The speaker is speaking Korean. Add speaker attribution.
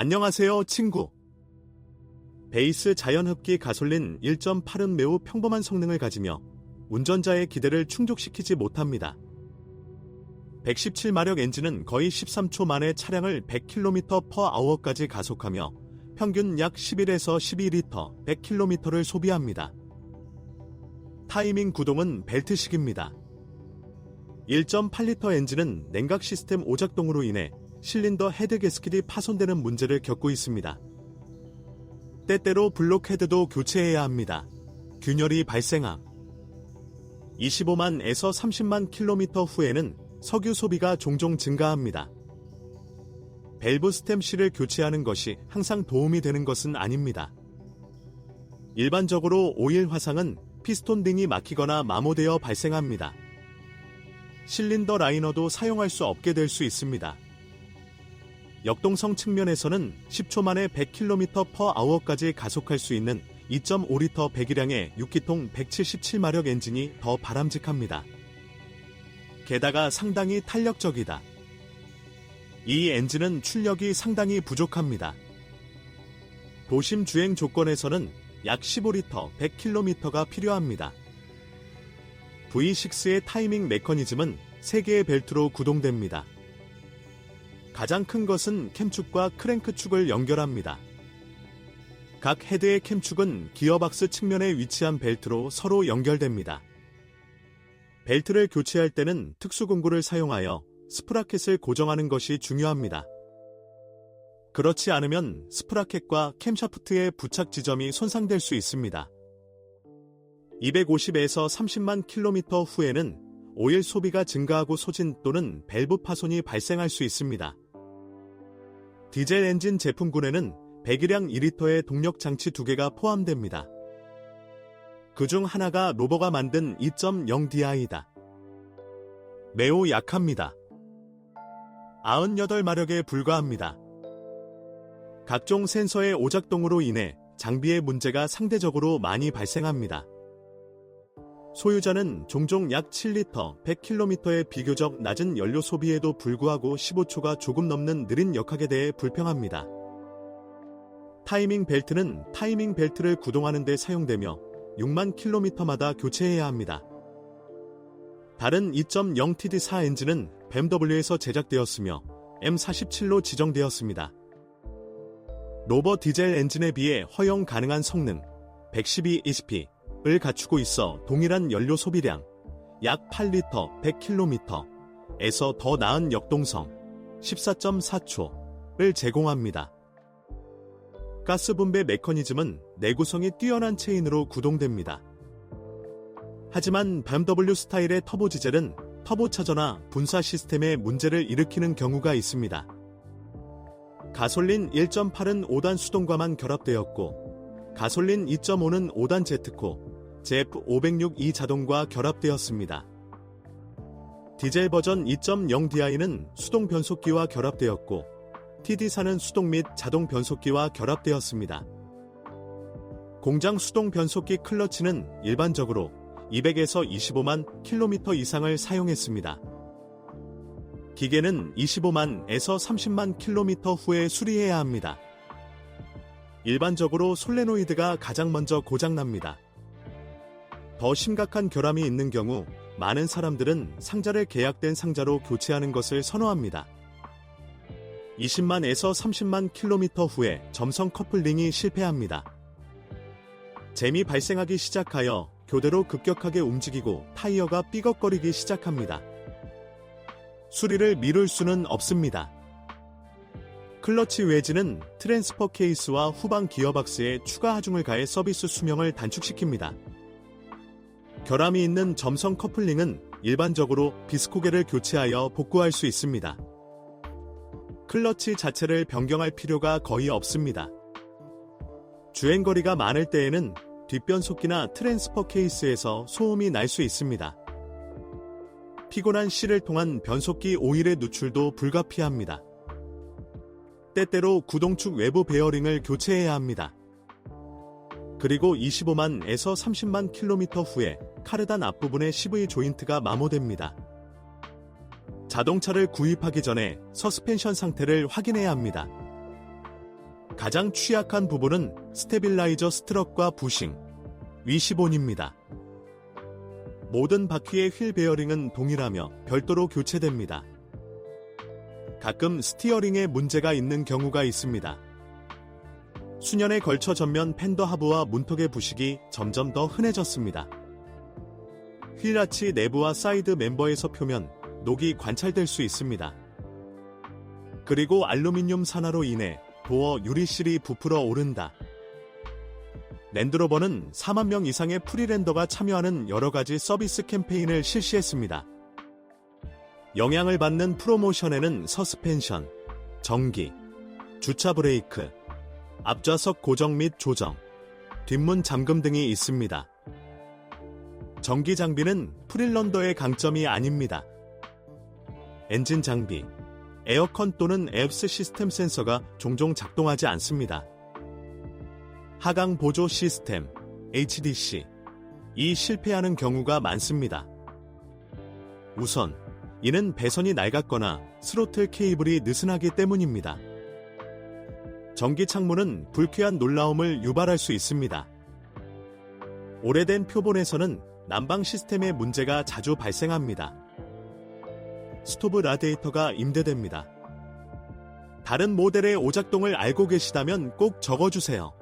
Speaker 1: 안녕하세요, 친구. 베이스 자연흡기 가솔린 1.8은 매우 평범한 성능을 가지며 운전자의 기대를 충족시키지 못합니다. 117마력 엔진은 거의 13초 만에 차량을 100km/h까지 가속하며 평균 약 11에서 12리터 100km를 소비합니다. 타이밍 구동은 벨트식입니다. 1.8리터 엔진은 냉각 시스템 오작동으로 인해 실린더 헤드 게스킷이 파손되는 문제를 겪고 있습니다. 때때로 블록 헤드도 교체해야 합니다. 균열이 발생함. 25만에서 30만 킬로미터 후에는 석유 소비가 종종 증가합니다. 밸브 스템 실을 교체하는 것이 항상 도움이 되는 것은 아닙니다. 일반적으로 오일 화상은 피스톤 등이 막히거나 마모되어 발생합니다. 실린더 라이너도 사용할 수 없게 될 수 있습니다. 역동성 측면에서는 10초 만에 100km/h까지 가속할 수 있는 2.5리터 배기량의 6기통 177마력 엔진이 더 바람직합니다. 게다가 상당히 탄력적이다. 이 엔진은 출력이 상당히 부족합니다. 도심 주행 조건에서는 약 15리터 100km가 필요합니다. V6의 타이밍 메커니즘은 3개의 벨트로 구동됩니다. 가장 큰 것은 캠축과 크랭크축을 연결합니다. 각 헤드의 캠축은 기어박스 측면에 위치한 벨트로 서로 연결됩니다. 벨트를 교체할 때는 특수공구를 사용하여 스프라켓을 고정하는 것이 중요합니다. 그렇지 않으면 스프라켓과 캠샤프트의 부착 지점이 손상될 수 있습니다. 250에서 30만 킬로미터 후에는 오일 소비가 증가하고 소진 또는 밸브 파손이 발생할 수 있습니다. 디젤 엔진 제품군에는 배기량 2리터의 동력 장치 2개가 포함됩니다. 그중 하나가 로버가 만든 2.0DI다. 매우 약합니다. 98마력에 불과합니다. 각종 센서의 오작동으로 인해 장비의 문제가 상대적으로 많이 발생합니다. 소유자는 종종 약 7리터 100km의 비교적 낮은 연료 소비에도 불구하고 15초가 조금 넘는 느린 역학에 대해 불평합니다. 타이밍 벨트는 타이밍 벨트를 구동하는 데 사용되며 6만 킬로미터마다 교체해야 합니다. 다른 2.0TD4 엔진은 BMW에서 제작되었으며 M47로 지정되었습니다. 로버 디젤 엔진에 비해 허용 가능한 성능 112ECP를 갖추고 있어 동일한 연료 소비량 약 8리터 100km에서 더 나은 역동성 14.4초를 제공합니다. 가스 분배 메커니즘은 내구성이 뛰어난 체인으로 구동됩니다. 하지만 BMW 스타일의 터보 디젤은 터보차저나 분사 시스템에 문제를 일으키는 경우가 있습니다. 가솔린 1.8은 5단 수동과만 결합되었고 가솔린 2.5는 5단 제트코 ZF506E 자동과 결합되었습니다. 디젤 버전 2.0DI는 수동 변속기와 결합되었고 TD4는 수동 및 자동 변속기와 결합되었습니다. 공장 수동 변속기 클러치는 일반적으로 200에서 25만 킬로미터 이상을 사용했습니다. 기계는 25만에서 30만 킬로미터 후에 수리해야 합니다. 일반적으로 솔레노이드가 가장 먼저 고장납니다. 더 심각한 결함이 있는 경우 많은 사람들은 상자를 계약된 상자로 교체하는 것을 선호합니다. 20만에서 30만 킬로미터 후에 점성 커플링이 실패합니다. 잼이 발생하기 시작하여 교대로 급격하게 움직이고 타이어가 삐걱거리기 시작합니다. 수리를 미룰 수는 없습니다. 클러치 웨지는 트랜스퍼 케이스와 후방 기어박스에 추가 하중을 가해 서비스 수명을 단축시킵니다. 결함이 있는 점성 커플링은 일반적으로 비스코계를 교체하여 복구할 수 있습니다. 클러치 자체를 변경할 필요가 거의 없습니다. 주행거리가 많을 때에는 뒷변속기나 트랜스퍼 케이스에서 소음이 날 수 있습니다. 피곤한 C를 통한 변속기 오일의 누출도 불가피합니다. 때때로 구동축 외부 베어링을 교체해야 합니다. 그리고 25만에서 30만 킬로미터 후에 카르단 앞부분의 CV 조인트가 마모됩니다. 자동차를 구입하기 전에 서스펜션 상태를 확인해야 합니다. 가장 취약한 부분은 스테빌라이저 스트럿과 부싱, 위시본입니다. 모든 바퀴의 휠 베어링은 동일하며 별도로 교체됩니다. 가끔 스티어링에 문제가 있는 경우가 있습니다. 수년에 걸쳐 전면 팬더 하부와 문턱의 부식이 점점 더 흔해졌습니다. 휠아치 내부와 사이드 멤버에서 표면, 녹이 관찰될 수 있습니다. 그리고 알루미늄 산화로 인해 도어 유리실이 부풀어 오른다. 랜드로버는 4만 명 이상의 프리랜더가 참여하는 여러가지 서비스 캠페인을 실시했습니다. 영향을 받는 프로모션에는 서스펜션, 전기, 주차 브레이크, 앞좌석 고정 및 조정, 뒷문 잠금 등이 있습니다. 전기 장비는 프릴런더의 강점이 아닙니다. 엔진 장비, 에어컨 또는 앱스 시스템 센서가 종종 작동하지 않습니다. 하강 보조 시스템, HDC, 이 실패하는 경우가 많습니다. 우선, 이는 배선이 낡았거나 스로틀 케이블이 느슨하기 때문입니다. 전기 창문은 불쾌한 놀라움을 유발할 수 있습니다. 오래된 표본에서는 난방 시스템의 문제가 자주 발생합니다. 스토브 라디에이터가 임대됩니다. 다른 모델의 오작동을 알고 계시다면 꼭 적어주세요.